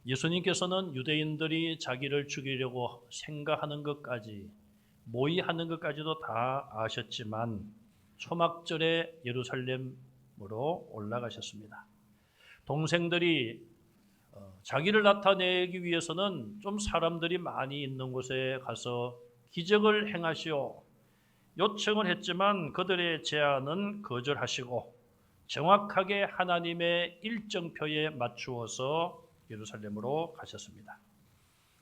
예수님께서는 유대인들이 자기를 죽이려고 생각하는 것까지, 모의하는 것까지도 다 아셨지만 초막절에 예루살렘으로 올라가셨습니다. 동생들이 자기를 나타내기 위해서는 좀 사람들이 많이 있는 곳에 가서 기적을 행하시오 요청을 했지만 그들의 제안은 거절하시고 정확하게 하나님의 일정표에 맞추어서 예루살렘으로 가셨습니다.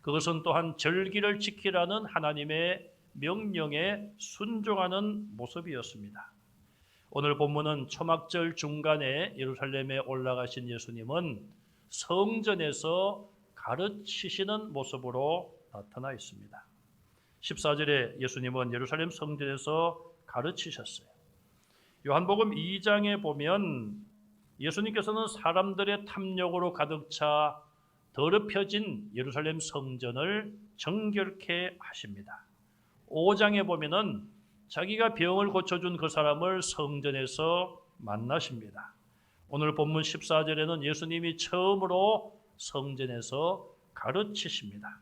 그것은 또한 절기를 지키라는 하나님의 명령에 순종하는 모습이었습니다. 오늘 본문은 초막절 중간에 예루살렘에 올라가신 예수님은 성전에서 가르치시는 모습으로 나타나 있습니다. 14절에 예수님은 예루살렘 성전에서 가르치셨어요. 요한복음 2장에 보면 예수님께서는 사람들의 탐욕으로 가득 차 더럽혀진 예루살렘 성전을 정결케 하십니다. 5장에 보면은 자기가 병을 고쳐준 그 사람을 성전에서 만나십니다. 오늘 본문 14절에는 예수님이 처음으로 성전에서 가르치십니다.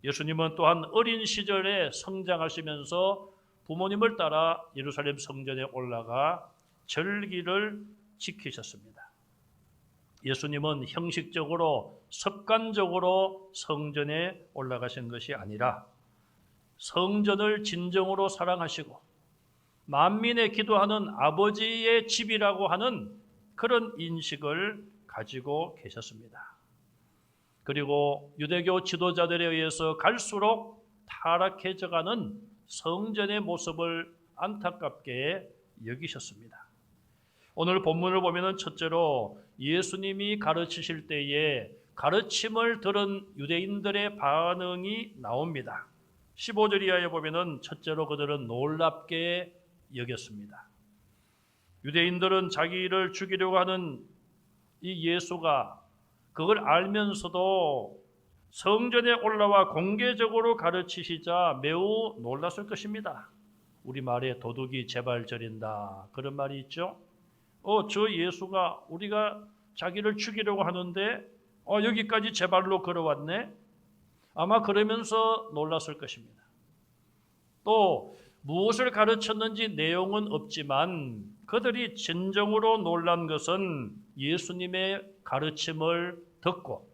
예수님은 또한 어린 시절에 성장하시면서 부모님을 따라 예루살렘 성전에 올라가 절기를 지키셨습니다. 예수님은 형식적으로 습관적으로 성전에 올라가신 것이 아니라 성전을 진정으로 사랑하시고 만민의 기도하는 아버지의 집이라고 하는 그런 인식을 가지고 계셨습니다. 그리고 유대교 지도자들에 의해서 갈수록 타락해져가는 성전의 모습을 안타깝게 여기셨습니다. 오늘 본문을 보면 첫째로 예수님이 가르치실 때에 가르침을 들은 유대인들의 반응이 나옵니다. 15절 이하에 보면 첫째로 그들은 놀랍게 여겼습니다. 유대인들은 자기를 죽이려고 하는 이 예수가 그걸 알면서도 성전에 올라와 공개적으로 가르치시자 매우 놀랐을 것입니다. 우리말에 도둑이 제발 저린다 그런 말이 있죠. 저 예수가 우리가 자기를 죽이려고 하는데 여기까지 제발로 걸어왔네. 아마 그러면서 놀랐을 것입니다. 또 무엇을 가르쳤는지 내용은 없지만 그들이 진정으로 놀란 것은 예수님의 가르침을 듣고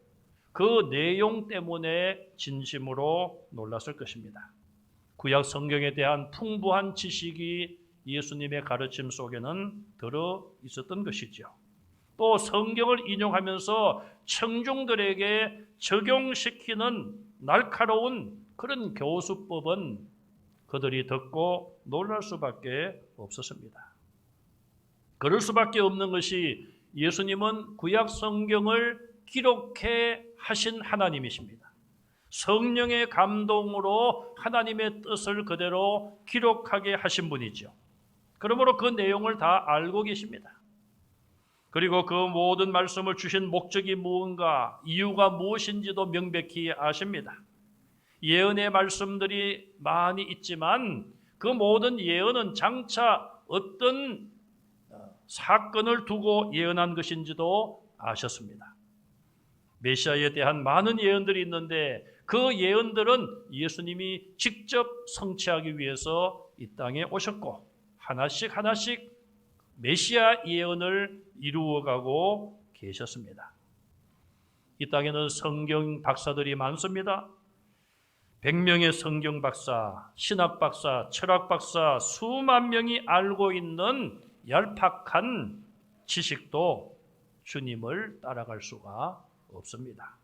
그 내용 때문에 진심으로 놀랐을 것입니다. 구약 성경에 대한 풍부한 지식이 예수님의 가르침 속에는 들어 있었던 것이죠. 또 성경을 인용하면서 청중들에게 적용시키는 날카로운 그런 교수법은 그들이 듣고 놀랄 수밖에 없었습니다. 그럴 수밖에 없는 것이 예수님은 구약 성경을 기록해 하신 하나님이십니다. 성령의 감동으로 하나님의 뜻을 그대로 기록하게 하신 분이죠. 그러므로 그 내용을 다 알고 계십니다. 그리고 그 모든 말씀을 주신 목적이 무엇인가, 이유가 무엇인지도 명백히 아십니다. 예언의 말씀들이 많이 있지만 그 모든 예언은 장차 어떤 사건을 두고 예언한 것인지도 아셨습니다. 메시아에 대한 많은 예언들이 있는데 그 예언들은 예수님이 직접 성취하기 위해서 이 땅에 오셨고 하나씩 하나씩 메시아 예언을 이루어가고 계셨습니다. 이 땅에는 성경 박사들이 많습니다. 100명의 성경 박사, 신학 박사, 철학 박사 수만 명이 알고 있는 얄팍한 지식도 주님을 따라갈 수가 없습니다.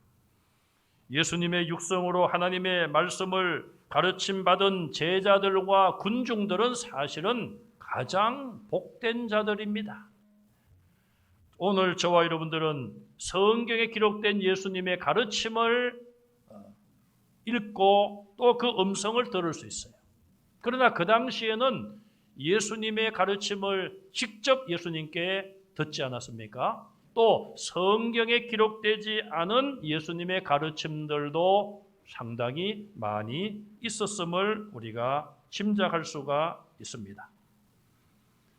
예수님의 육성으로 하나님의 말씀을 가르침받은 제자들과 군중들은 사실은 가장 복된 자들입니다. 오늘 저와 여러분들은 성경에 기록된 예수님의 가르침을 읽고 또 그 음성을 들을 수 있어요. 그러나 그 당시에는 예수님의 가르침을 직접 예수님께 듣지 않았습니까? 또 성경에 기록되지 않은 예수님의 가르침들도 상당히 많이 있었음을 우리가 짐작할 수가 있습니다.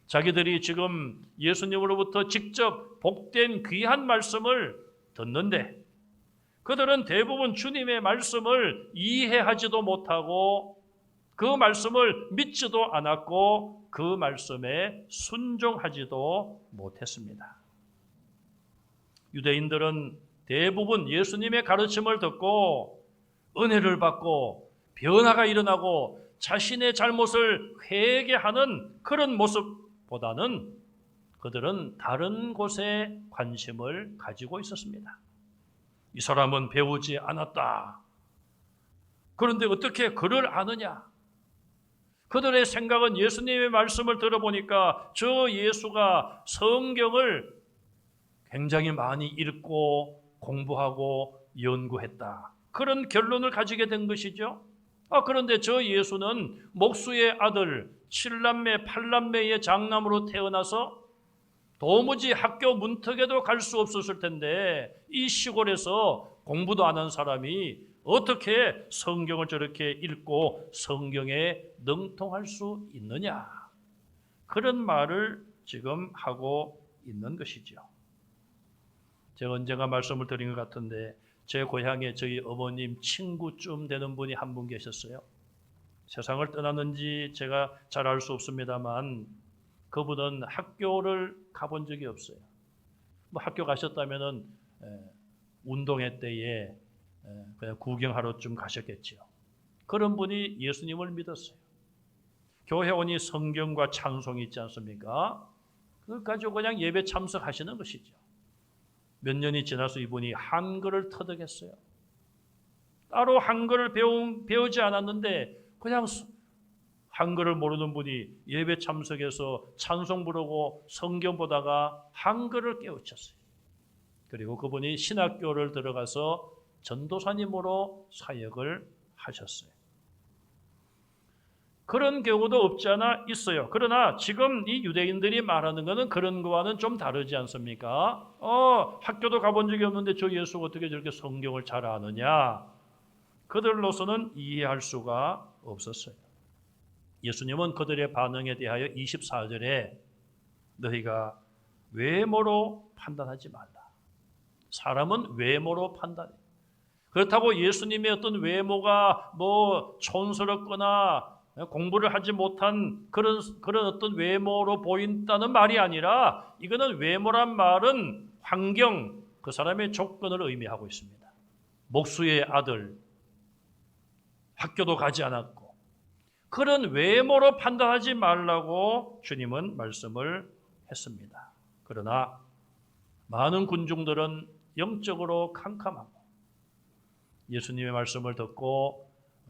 자기들이 지금 예수님으로부터 직접 복된 귀한 말씀을 듣는데 그들은 대부분 주님의 말씀을 이해하지도 못하고 그 말씀을 믿지도 않았고 그 말씀에 순종하지도 못했습니다. 유대인들은 대부분 예수님의 가르침을 듣고 은혜를 받고 변화가 일어나고 자신의 잘못을 회개하는 그런 모습보다는 그들은 다른 곳에 관심을 가지고 있었습니다. 이 사람은 배우지 않았다. 그런데 어떻게 그를 아느냐? 그들의 생각은 예수님의 말씀을 들어보니까 저 예수가 성경을 굉장히 많이 읽고 공부하고 연구했다. 그런 결론을 가지게 된 것이죠. 그런데 저 예수는 목수의 아들 7남매 8남매의 장남으로 태어나서 도무지 학교 문턱에도 갈 수 없었을 텐데 이 시골에서 공부도 안 한 사람이 어떻게 성경을 저렇게 읽고 성경에 능통할 수 있느냐? 그런 말을 지금 하고 있는 것이죠. 제가 언젠가 말씀을 드린 것 같은데 제 고향에 저희 어머님 친구쯤 되는 분이 한 분 계셨어요. 세상을 떠났는지 제가 잘 알 수 없습니다만 그분은 학교를 가본 적이 없어요. 뭐 학교 가셨다면은 운동회 때에 그냥 구경하러 좀 가셨겠죠. 그런 분이 예수님을 믿었어요. 교회 오니 성경과 찬송이 있지 않습니까? 그걸 가지고 그냥 예배 참석하시는 것이죠. 몇 년이 지나서 이분이 한글을 터득했어요. 따로 한글을 배우지 않았는데 그냥 한글을 모르는 분이 예배 참석해서 찬송 부르고 성경 보다가 한글을 깨우쳤어요. 그리고 그분이 신학교를 들어가서 전도사님으로 사역을 하셨어요. 그런 경우도 없지 않아 있어요. 그러나 지금 이 유대인들이 말하는 것은 그런 거와는 좀 다르지 않습니까? 학교도 가본 적이 없는데 저 예수가 어떻게 저렇게 성경을 잘 아느냐? 그들로서는 이해할 수가 없었어요. 예수님은 그들의 반응에 대하여 24절에 너희가 외모로 판단하지 말라. 사람은 외모로 판단해. 그렇다고 예수님의 어떤 외모가 뭐 촌스럽거나 공부를 하지 못한 그런 어떤 외모로 보인다는 말이 아니라 이거는 외모란 말은 환경, 그 사람의 조건을 의미하고 있습니다. 목수의 아들, 학교도 가지 않았고 그런 외모로 판단하지 말라고 주님은 말씀을 했습니다. 그러나 많은 군중들은 영적으로 캄캄하고 예수님의 말씀을 듣고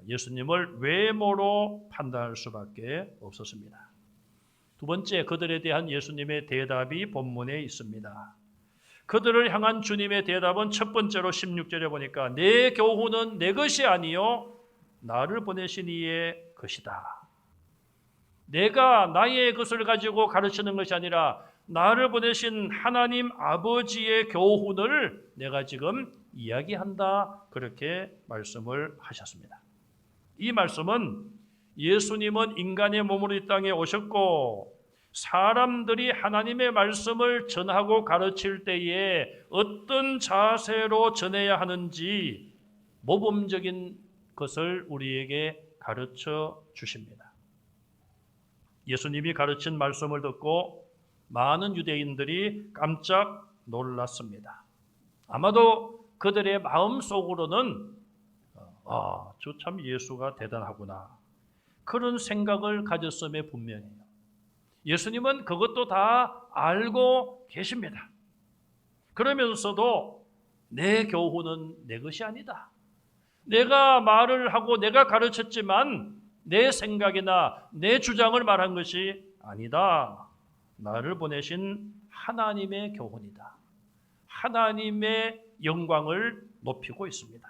예수님을 외모로 판단할 수밖에 없었습니다. 두 번째, 그들에 대한 예수님의 대답이 본문에 있습니다. 그들을 향한 주님의 대답은 첫 번째로 16절에 보니까 내 교훈은 내 것이 아니요 나를 보내신 이의 것이다. 내가 나의 것을 가지고 가르치는 것이 아니라 나를 보내신 하나님 아버지의 교훈을 내가 지금 이야기한다. 그렇게 말씀을 하셨습니다. 이 말씀은 예수님은 인간의 몸으로 이 땅에 오셨고 사람들이 하나님의 말씀을 전하고 가르칠 때에 어떤 자세로 전해야 하는지 모범적인 것을 우리에게 가르쳐 주십니다. 예수님이 가르친 말씀을 듣고 많은 유대인들이 깜짝 놀랐습니다. 아마도 그들의 마음속으로는 저 참 예수가 대단하구나. 그런 생각을 가졌음에 분명해요. 예수님은 그것도 다 알고 계십니다. 그러면서도 내 교훈은 내 것이 아니다. 내가 말을 하고 내가 가르쳤지만 내 생각이나 내 주장을 말한 것이 아니다. 나를 보내신 하나님의 교훈이다. 하나님의 영광을 높이고 있습니다.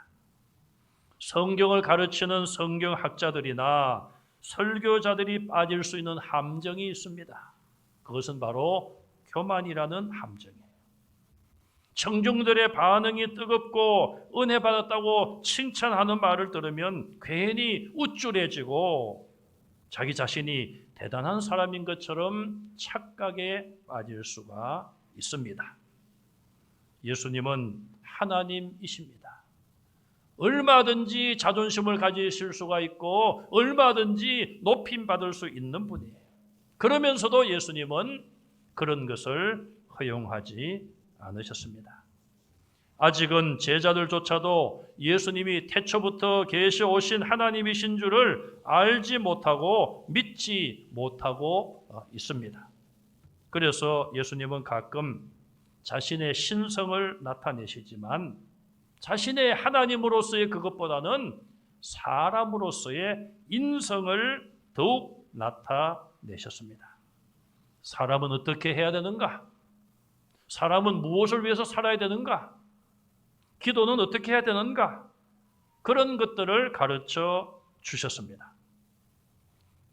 성경을 가르치는 성경학자들이나 설교자들이 빠질 수 있는 함정이 있습니다. 그것은 바로 교만이라는 함정이에요. 청중들의 반응이 뜨겁고 은혜 받았다고 칭찬하는 말을 들으면 괜히 우쭐해지고 자기 자신이 대단한 사람인 것처럼 착각에 빠질 수가 있습니다. 예수님은 하나님이십니다. 얼마든지 자존심을 가지실 수가 있고 얼마든지 높임받을 수 있는 분이에요. 그러면서도 예수님은 그런 것을 허용하지 않으셨습니다. 아직은 제자들조차도 예수님이 태초부터 계셔 오신 하나님이신 줄을 알지 못하고 믿지 못하고 있습니다. 그래서 예수님은 가끔 자신의 신성을 나타내시지만 자신의 하나님으로서의 그것보다는 사람으로서의 인성을 더욱 나타내셨습니다. 사람은 어떻게 해야 되는가? 사람은 무엇을 위해서 살아야 되는가? 기도는 어떻게 해야 되는가? 그런 것들을 가르쳐 주셨습니다.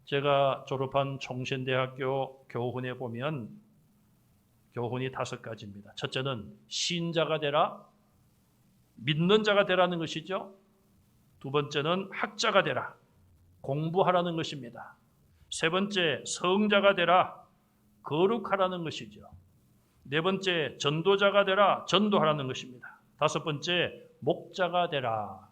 제가 졸업한 총신대학교 교훈에 보면 교훈이 5가지입니다. 첫째는 신자가 되라, 믿는 자가 되라는 것이죠. 두 번째는 학자가 되라, 공부하라는 것입니다. 세 번째, 성자가 되라, 거룩하라는 것이죠. 네 번째, 전도자가 되라, 전도하라는 것입니다. 5번째, 목자가 되라.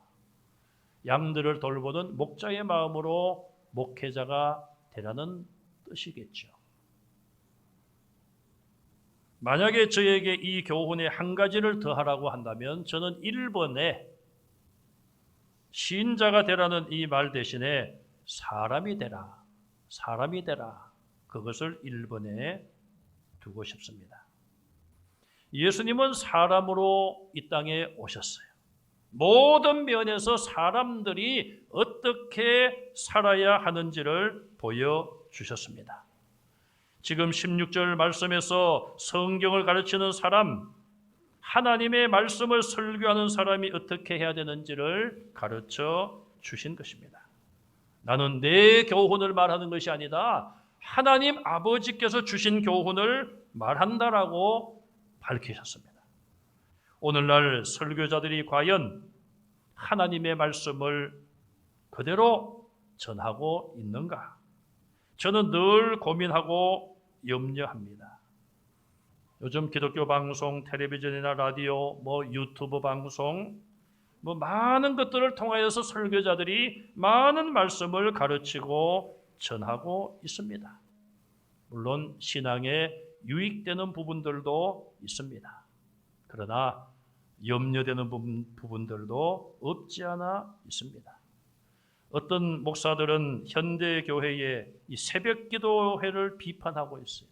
양들을 돌보는 목자의 마음으로 목회자가 되라는 뜻이겠죠. 만약에 저에게 이 교훈의 한 가지를 더하라고 한다면 저는 1번에 신자가 되라는 이 말 대신에 사람이 되라, 사람이 되라, 그것을 1번에 두고 싶습니다. 예수님은 사람으로 이 땅에 오셨어요. 모든 면에서 사람들이 어떻게 살아야 하는지를 보여주셨습니다. 지금 16절 말씀에서 성경을 가르치는 사람, 하나님의 말씀을 설교하는 사람이 어떻게 해야 되는지를 가르쳐 주신 것입니다. 나는 내 교훈을 말하는 것이 아니다, 하나님 아버지께서 주신 교훈을 말한다라고 밝히셨습니다. 오늘날 설교자들이 과연 하나님의 말씀을 그대로 전하고 있는가? 저는 늘 고민하고 염려합니다. 요즘 기독교 방송, 텔레비전이나 라디오, 유튜브 방송, 많은 것들을 통하여서 설교자들이 많은 말씀을 가르치고 전하고 있습니다. 물론 신앙에 유익되는 부분들도 있습니다. 그러나 염려되는 부분들도 없지 않아 있습니다. 어떤 목사들은 현대 교회의 이 새벽 기도회를 비판하고 있어요.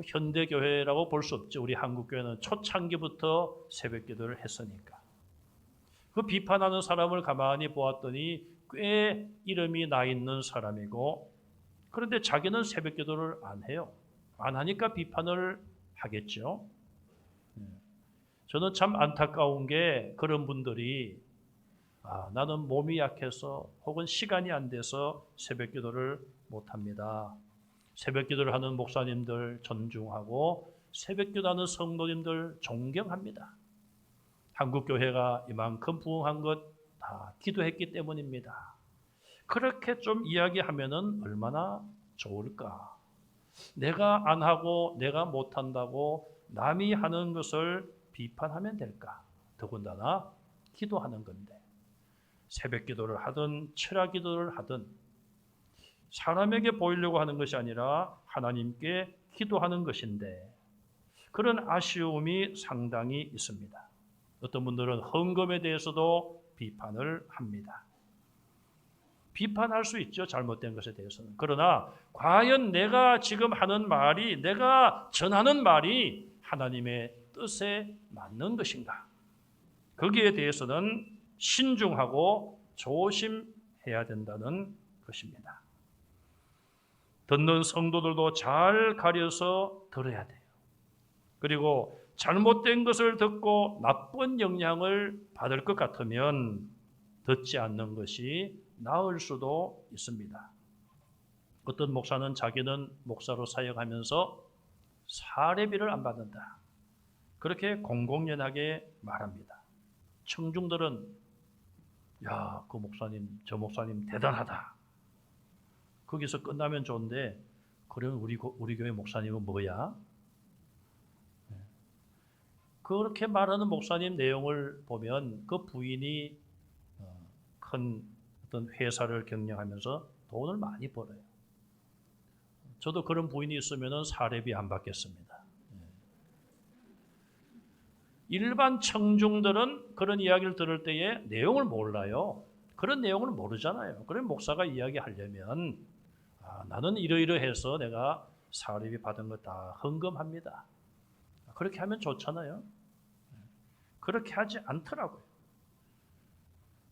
현대 교회라고 볼 수 없죠. 우리 한국 교회는 초창기부터 새벽 기도를 했으니까. 그 비판하는 사람을 가만히 보았더니 꽤 이름이 나 있는 사람이고, 그런데 자기는 새벽 기도를 안 해요. 안 하니까 비판을 하겠죠. 저는 참 안타까운 게 그런 분들이 나는 몸이 약해서 혹은 시간이 안 돼서 새벽 기도를 못합니다. 새벽 기도를 하는 목사님들 존중하고 새벽 기도하는 성도님들 존경합니다. 한국 교회가 이만큼 부흥한 것 다 기도했기 때문입니다. 그렇게 좀 이야기하면은 얼마나 좋을까? 내가 안 하고 내가 못한다고 남이 하는 것을 비판하면 될까? 더군다나 기도하는 건데, 새벽 기도를 하든 철야 기도를 하든 사람에게 보이려고 하는 것이 아니라 하나님께 기도하는 것인데, 그런 아쉬움이 상당히 있습니다. 어떤 분들은 헌금에 대해서도 비판을 합니다. 비판할 수 있죠, 잘못된 것에 대해서는. 그러나 과연 내가 지금 하는 말이, 내가 전하는 말이 하나님의 뜻에 맞는 것인가? 거기에 대해서는 신중하고 조심해야 된다는 것입니다. 듣는 성도들도 잘 가려서 들어야 돼요. 그리고 잘못된 것을 듣고 나쁜 영향을 받을 것 같으면 듣지 않는 것이 나을 수도 있습니다. 어떤 목사는 자기는 목사로 사역하면서 사례비를 안 받는다, 그렇게 공공연하게 말합니다. 청중들은 야, 그 목사님, 저 목사님 대단하다. 거기서 끝나면 좋은데, 그러면 우리 교회 목사님은 뭐야? 그렇게 말하는 목사님 내용을 보면 그 부인이 큰 어떤 회사를 경영하면서 돈을 많이 벌어요. 저도 그런 부인이 있으면 사례비 안 받겠습니다. 일반 청중들은 그런 이야기를 들을 때에 내용을 몰라요. 그런 내용을 모르잖아요. 그런 목사가 이야기하려면 나는 이러이러해서 내가 사례비 받은 거 다 헌금합니다. 그렇게 하면 좋잖아요. 그렇게 하지 않더라고요.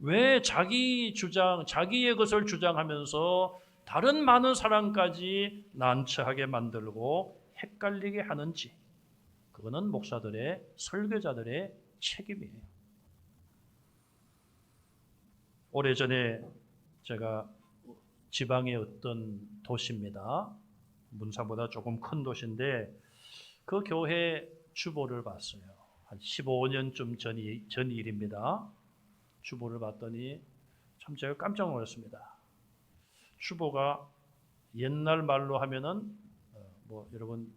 왜 자기 주장, 자기의 것을 주장하면서 다른 많은 사람까지 난처하게 만들고 헷갈리게 하는지, 그거는 목사들의, 설교자들의 책임이에요. 오래전에 제가 지방의 어떤 도시입니다. 문사보다 조금 큰 도시인데 그 교회 주보를 봤어요. 한 15년쯤 전 일입니다. 주보를 봤더니 참 제가 깜짝 놀랐습니다. 주보가 옛날 말로 하면은 여러분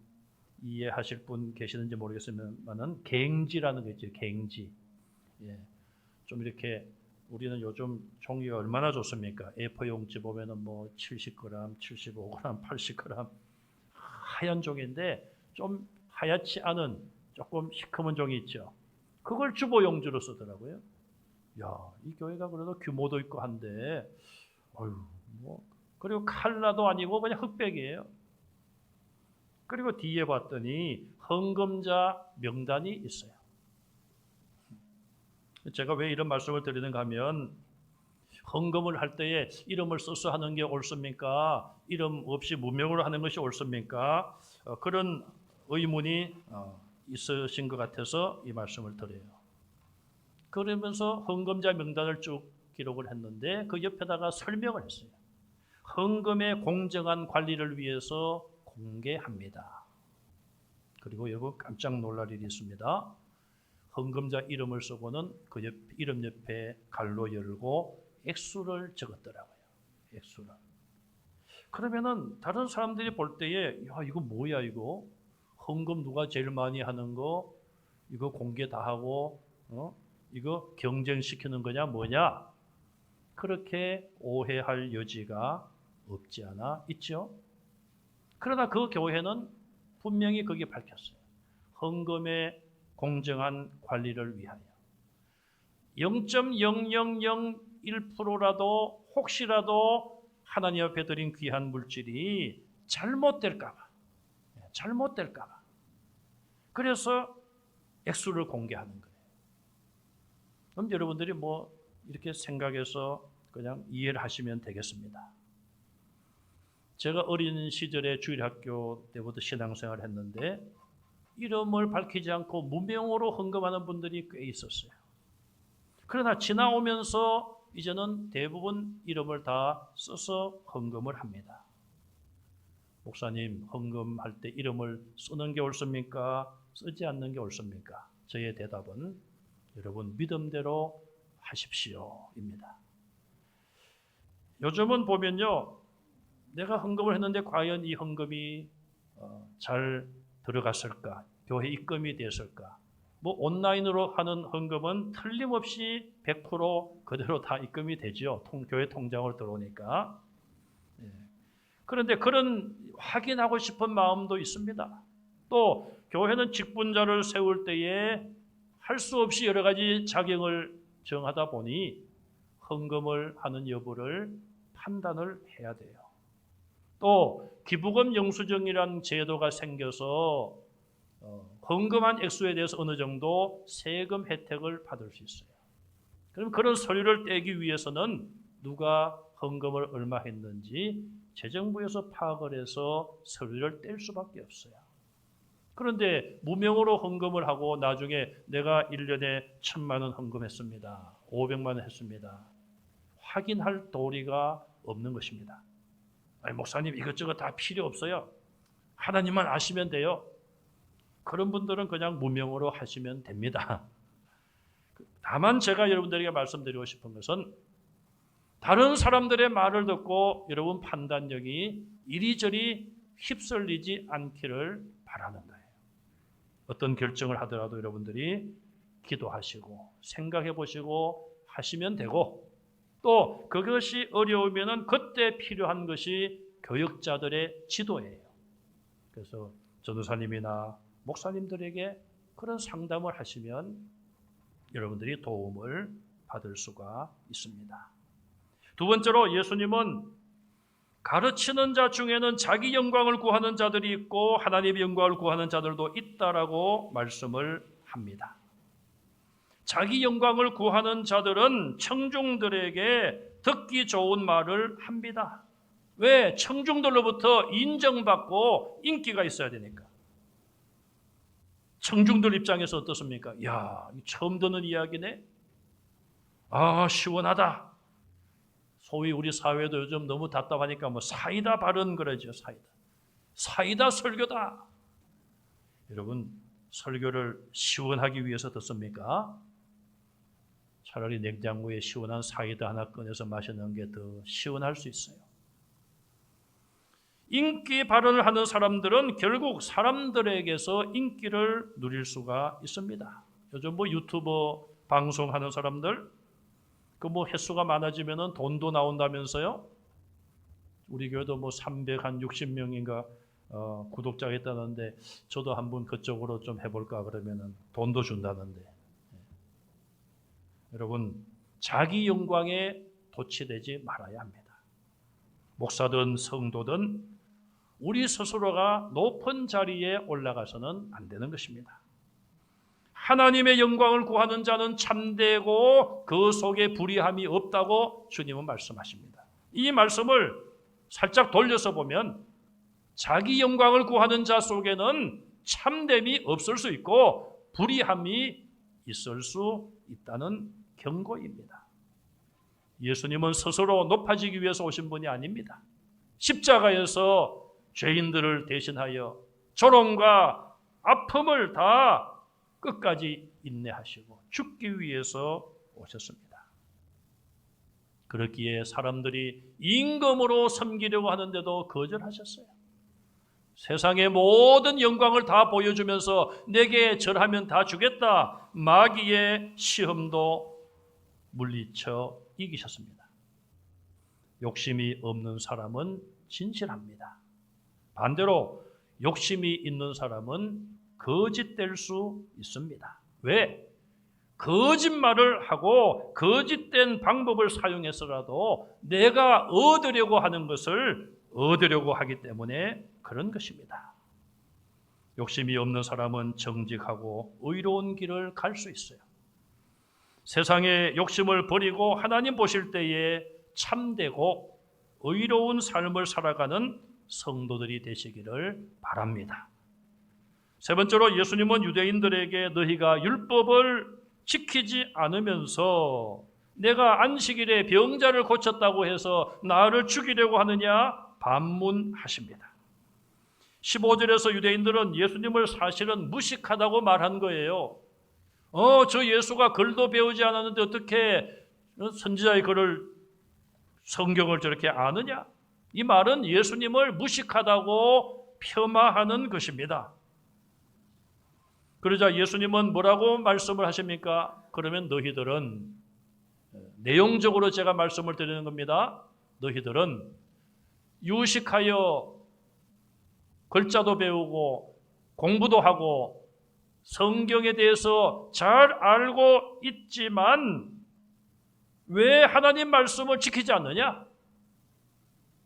이해하실 분 계시는지 모르겠으면은 갱지라는 거 있죠. 갱지. 예. 좀 이렇게 우리는 요즘 종이가 얼마나 좋습니까? A4 용지 보면은 70g, 75g, 80g 하얀 종인데 좀 하얗지 않은 조금 시커먼 종이 있죠. 그걸 주보 용지로 쓰더라고요. 야, 이 교회가 그래도 규모도 있고 한데, 그리고 칼라도 아니고 그냥 흑백이에요. 그리고 뒤에 봤더니 헌금자 명단이 있어요. 제가 왜 이런 말씀을 드리는가 하면 헌금을 할 때에 이름을 써서 하는 게 옳습니까? 이름 없이 무명으로 하는 것이 옳습니까? 그런 의문이 있으신 것 같아서 이 말씀을 드려요. 그러면서 헌금자 명단을 쭉 기록을 했는데 그 옆에다가 설명을 했어요. 헌금의 공정한 관리를 위해서 공개합니다. 그리고 여러분 깜짝 놀랄 일이 있습니다. 헌금자 이름을 쓰고는 그 이름 옆에 갈로 열고 액수를 적었더라고요. 액수를. 그러면은 다른 사람들이 볼 때에 이거 뭐야 이거? 헌금 누가 제일 많이 하는 거? 이거 공개 다 하고 이거 경쟁시키는 거냐 뭐냐? 그렇게 오해할 여지가 없지 않아 있죠. 그러나 그 교회는 분명히 거기에 밝혔어요. 헌금의 공정한 관리를 위하여 0.0001%라도 혹시라도 하나님 앞에 드린 귀한 물질이 잘못될까 봐. 그래서 액수를 공개하는 거예요. 그럼 여러분들이 이렇게 생각해서 그냥 이해를 하시면 되겠습니다. 제가 어린 시절에 주일학교 때부터 신앙생활을 했는데 이름을 밝히지 않고 무명으로 헌금하는 분들이 꽤 있었어요. 그러나 지나오면서 이제는 대부분 이름을 다 써서 헌금을 합니다. 목사님, 헌금할 때 이름을 쓰는 게 옳습니까? 쓰지 않는 게 옳습니까? 저의 대답은 여러분 믿음대로 하십시오입니다. 요즘은 보면요, 내가 헌금을 했는데 과연 이 헌금이 잘 들어갔을까? 교회 입금이 됐을까? 온라인으로 하는 헌금은 틀림없이 100% 그대로 다 입금이 되죠. 교회 통장으로 들어오니까. 그런데 그런 확인하고 싶은 마음도 있습니다. 또 교회는 직분자를 세울 때에 할 수 없이 여러 가지 작용을 정하다 보니 헌금을 하는 여부를 판단을 해야 돼요. 또 기부금 영수증이라는 제도가 생겨서 헌금한 액수에 대해서 어느 정도 세금 혜택을 받을 수 있어요. 그럼 그런 서류를 떼기 위해서는 누가 헌금을 얼마 했는지 재정부에서 파악을 해서 서류를 뗄 수밖에 없어요. 그런데 무명으로 헌금을 하고 나중에 내가 1년에 1,000만 원 헌금했습니다. 500만 원 했습니다. 확인할 도리가 없는 것입니다. 아니, 목사님 이것저것 다 필요 없어요. 하나님만 아시면 돼요. 그런 분들은 그냥 무명으로 하시면 됩니다. 다만 제가 여러분들에게 말씀드리고 싶은 것은 다른 사람들의 말을 듣고 여러분 판단력이 이리저리 휩쓸리지 않기를 바라는 거예요. 어떤 결정을 하더라도 여러분들이 기도하시고 생각해 보시고 하시면 되고, 또 그것이 어려우면은 그때 필요한 것이 교역자들의 지도예요. 그래서 전도사님이나 목사님들에게 그런 상담을 하시면 여러분들이 도움을 받을 수가 있습니다. 두 번째로 예수님은 가르치는 자 중에는 자기 영광을 구하는 자들이 있고 하나님의 영광을 구하는 자들도 있다라고 말씀을 합니다. 자기 영광을 구하는 자들은 청중들에게 듣기 좋은 말을 합니다. 왜? 청중들로부터 인정받고 인기가 있어야 되니까. 청중들 입장에서 어떻습니까? 야, 처음 듣는 이야기네. 아, 시원하다. 소위 우리 사회도 요즘 너무 답답하니까 뭐 사이다 발언 그러죠. 사이다 설교다. 여러분, 설교를 시원하기 위해서 듣습니까? 차라리 냉장고에 시원한 사이다 하나 꺼내서 마시는 게 더 시원할 수 있어요. 인기 발언을 하는 사람들은 결국 사람들에게서 인기를 누릴 수가 있습니다. 요즘 뭐 유튜버 방송하는 사람들, 그 뭐 횟수가 많아지면은 돈도 나온다면서요? 우리 교회도 뭐 360명인가 구독자가 있다는데, 저도 한번 그쪽으로 좀 해볼까 그러면은 돈도 준다는데. 여러분, 자기 영광에 도취되지 말아야 합니다. 목사든 성도든 우리 스스로가 높은 자리에 올라가서는 안 되는 것입니다. 하나님의 영광을 구하는 자는 참되고 그 속에 불의함이 없다고 주님은 말씀하십니다. 이 말씀을 살짝 돌려서 보면 자기 영광을 구하는 자 속에는 참됨이 없을 수 있고 불의함이 있을 수 있다는 경고입니다. 예수님은 스스로 높아지기 위해서 오신 분이 아닙니다. 십자가에서 죄인들을 대신하여 조롱과 아픔을 다 끝까지 인내하시고 죽기 위해서 오셨습니다. 그렇기에 사람들이 임금으로 섬기려고 하는데도 거절하셨어요. 세상의 모든 영광을 다 보여주면서 내게 절하면 다 주겠다. 마귀의 시험도 물리쳐 이기셨습니다. 욕심이 없는 사람은 진실합니다. 반대로 욕심이 있는 사람은 거짓될 수 있습니다. 왜? 거짓말을 하고 거짓된 방법을 사용해서라도 내가 얻으려고 하는 것을 얻으려고 하기 때문에 그런 것입니다. 욕심이 없는 사람은 정직하고 의로운 길을 갈 수 있어요. 세상의 욕심을 버리고 하나님 보실 때에 참되고 의로운 삶을 살아가는 성도들이 되시기를 바랍니다. 세 번째로 예수님은 유대인들에게 너희가 율법을 지키지 않으면서 내가 안식일에 병자를 고쳤다고 해서 나를 죽이려고 하느냐 반문하십니다. 15절에서 유대인들은 예수님을 사실은 무식하다고 말한 거예요. 저 예수가 글도 배우지 않았는데 어떻게 선지자의 글을 성경을 저렇게 아느냐? 이 말은 예수님을 무식하다고 폄하하는 것입니다. 그러자 예수님은 뭐라고 말씀을 하십니까? 그러면 너희들은, 내용적으로 제가 말씀을 드리는 겁니다. 너희들은 유식하여 글자도 배우고 공부도 하고 성경에 대해서 잘 알고 있지만 왜 하나님 말씀을 지키지 않느냐?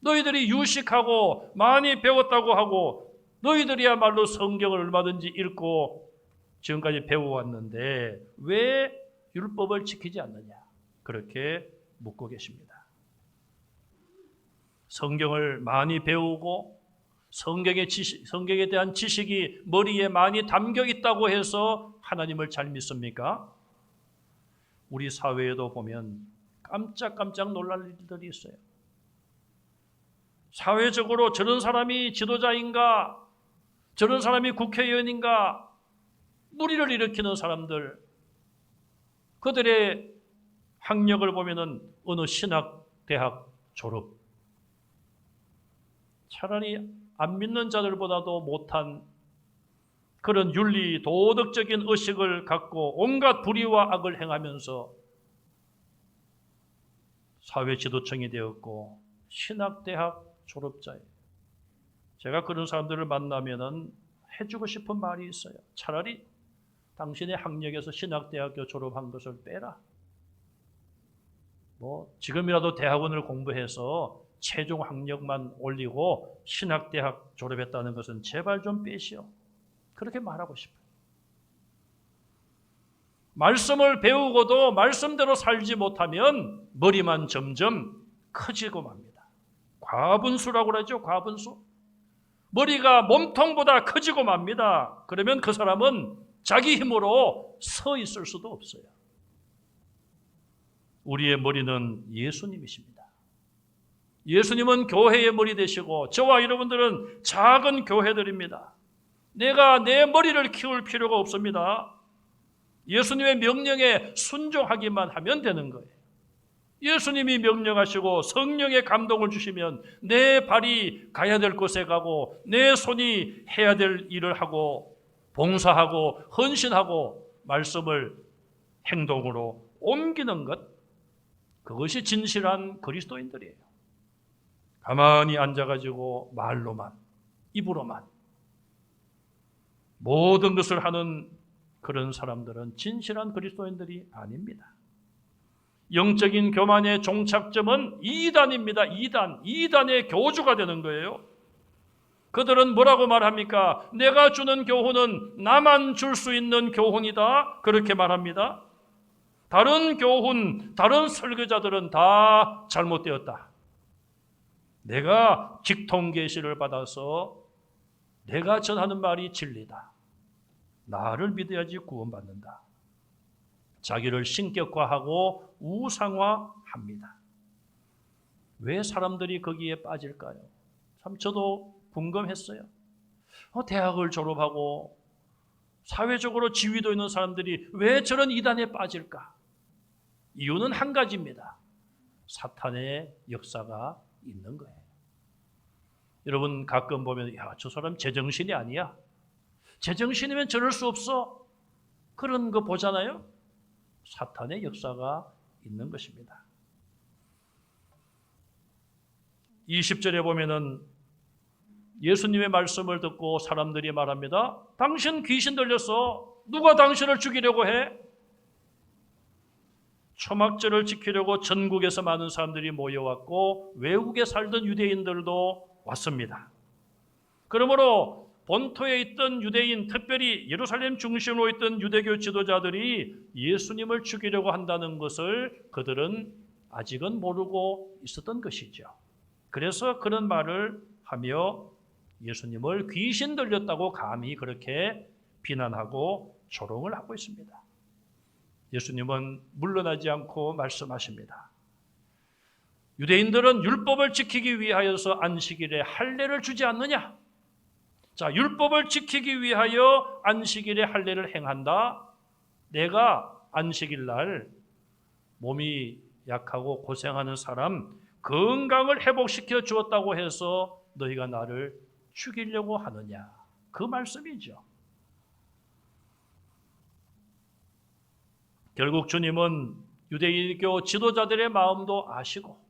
너희들이 유식하고 많이 배웠다고 하고 너희들이야말로 성경을 얼마든지 읽고 지금까지 배워왔는데 왜 율법을 지키지 않느냐? 그렇게 묻고 계십니다. 성경을 많이 배우고 성경에 대한 지식이 머리에 많이 담겨 있다고 해서 하나님을 잘 믿습니까? 우리 사회에도 보면 깜짝깜짝 놀랄 일들이 있어요. 사회적으로 저런 사람이 지도자인가? 저런 사람이 국회의원인가? 무리를 일으키는 사람들, 그들의 학력을 보면은 어느 신학대학 졸업, 차라리 안 믿는 자들보다도 못한 그런 윤리, 도덕적인 의식을 갖고 온갖 불의와 악을 행하면서 사회 지도층이 되었고 신학대학 졸업자예요. 제가 그런 사람들을 만나면은 해주고 싶은 말이 있어요. 차라리 당신의 학력에서 신학대학교 졸업한 것을 빼라. 지금이라도 대학원을 공부해서 최종 학력만 올리고 신학대학 졸업했다는 것은 제발 좀 빼시오. 그렇게 말하고 싶어요. 말씀을 배우고도 말씀대로 살지 못하면 머리만 점점 커지고 맙니다. 과분수라고 그러죠. 과분수. 머리가 몸통보다 커지고 맙니다. 그러면 그 사람은 자기 힘으로 서 있을 수도 없어요. 우리의 머리는 예수님이십니다. 예수님은 교회의 머리 되시고 저와 여러분들은 작은 교회들입니다. 내가 내 머리를 키울 필요가 없습니다. 예수님의 명령에 순종하기만 하면 되는 거예요. 예수님이 명령하시고 성령의 감동을 주시면 내 발이 가야 될 곳에 가고 내 손이 해야 될 일을 하고 봉사하고 헌신하고 말씀을 행동으로 옮기는 것, 그것이 진실한 그리스도인들이에요. 가만히 앉아가지고 말로만, 입으로만 모든 것을 하는 그런 사람들은 진실한 그리스도인들이 아닙니다. 영적인 교만의 종착점은 이단입니다. 이단의 교주가 되는 거예요. 그들은 뭐라고 말합니까? 내가 주는 교훈은 나만 줄 수 있는 교훈이다. 그렇게 말합니다. 다른 교훈, 다른 설교자들은 다 잘못되었다. 내가 직통계시를 받아서 내가 전하는 말이 진리다. 나를 믿어야지 구원받는다. 자기를 신격화하고 우상화합니다. 왜 사람들이 거기에 빠질까요? 참 저도 궁금했어요. 대학을 졸업하고 사회적으로 지위도 있는 사람들이 왜 저런 이단에 빠질까? 이유는 한 가지입니다. 사탄의 역사가 있는 거예요. 여러분 가끔 보면 저 사람 제정신이 아니야. 제정신이면 저럴 수 없어. 그런 거 보잖아요. 사탄의 역사가 있는 것입니다. 20절에 보면은 예수님의 말씀을 듣고 사람들이 말합니다. 당신 귀신 들렸어. 누가 당신을 죽이려고 해? 초막절을 지키려고 전국에서 많은 사람들이 모여왔고 외국에 살던 유대인들도 왔습니다. 그러므로 본토에 있던 유대인, 특별히 예루살렘 중심으로 있던 유대교 지도자들이 예수님을 죽이려고 한다는 것을 그들은 아직은 모르고 있었던 것이죠. 그래서 그런 말을 하며 예수님을 귀신 들렸다고 감히 그렇게 비난하고 조롱을 하고 있습니다. 예수님은 물러나지 않고 말씀하십니다. 유대인들은 율법을 지키기 위하여서 안식일에 할례를 주지 않느냐? 자, 율법을 지키기 위하여 안식일에 할례를 행한다. 내가 안식일 날 몸이 약하고 고생하는 사람 건강을 회복시켜 주었다고 해서 너희가 나를 죽이려고 하느냐? 그 말씀이죠. 결국 주님은 유대교 지도자들의 마음도 아시고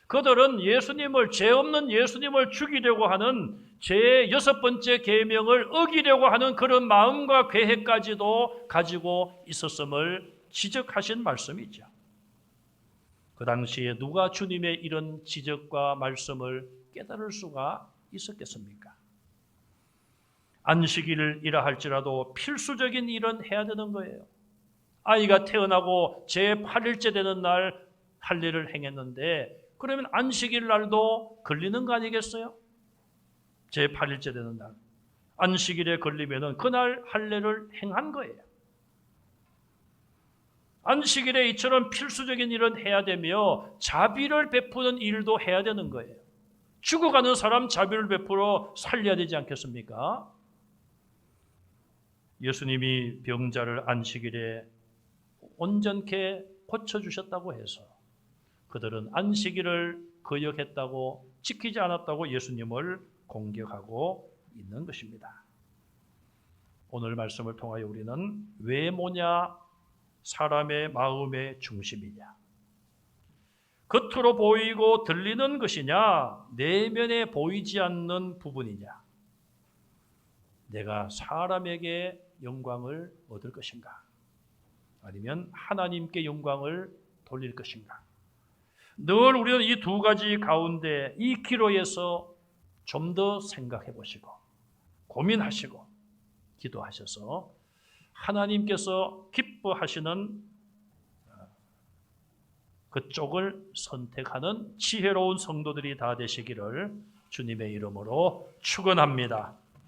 그들은 예수님을, 죄 없는 예수님을 죽이려고 하는 제 6번째 계명을 어기려고 하는 그런 마음과 계획까지도 가지고 있었음을 지적하신 말씀이죠. 그 당시에 누가 주님의 이런 지적과 말씀을 깨달을 수가 있었겠습니까? 안식일이라 할지라도 필수적인 일은 해야 되는 거예요. 아이가 태어나고 제8일째 되는 날 할례를 행했는데 그러면 안식일 날도 걸리는 거 아니겠어요? 제8일째 되는 날 안식일에 걸리면은 그날 할례를 행한 거예요. 안식일에 이처럼 필수적인 일은 해야 되며 자비를 베푸는 일도 해야 되는 거예요. 죽어가는 사람 자비를 베풀어 살려야 되지 않겠습니까? 예수님이 병자를 안식일에 온전케 고쳐주셨다고 해서 그들은 안식일을 거역했다고 지키지 않았다고 예수님을 공격하고 있는 것입니다. 오늘 말씀을 통하여 우리는 외모냐 사람의 마음의 중심이냐, 겉으로 보이고 들리는 것이냐 내면에 보이지 않는 부분이냐, 내가 사람에게 영광을 얻을 것인가 아니면 하나님께 영광을 돌릴 것인가. 늘 우리는 이 두 가지 가운데 이 기로에서 좀 더 생각해 보시고 고민하시고 기도하셔서 하나님께서 기뻐하시는 그쪽을 선택하는 지혜로운 성도들이 다 되시기를 주님의 이름으로 축원합니다.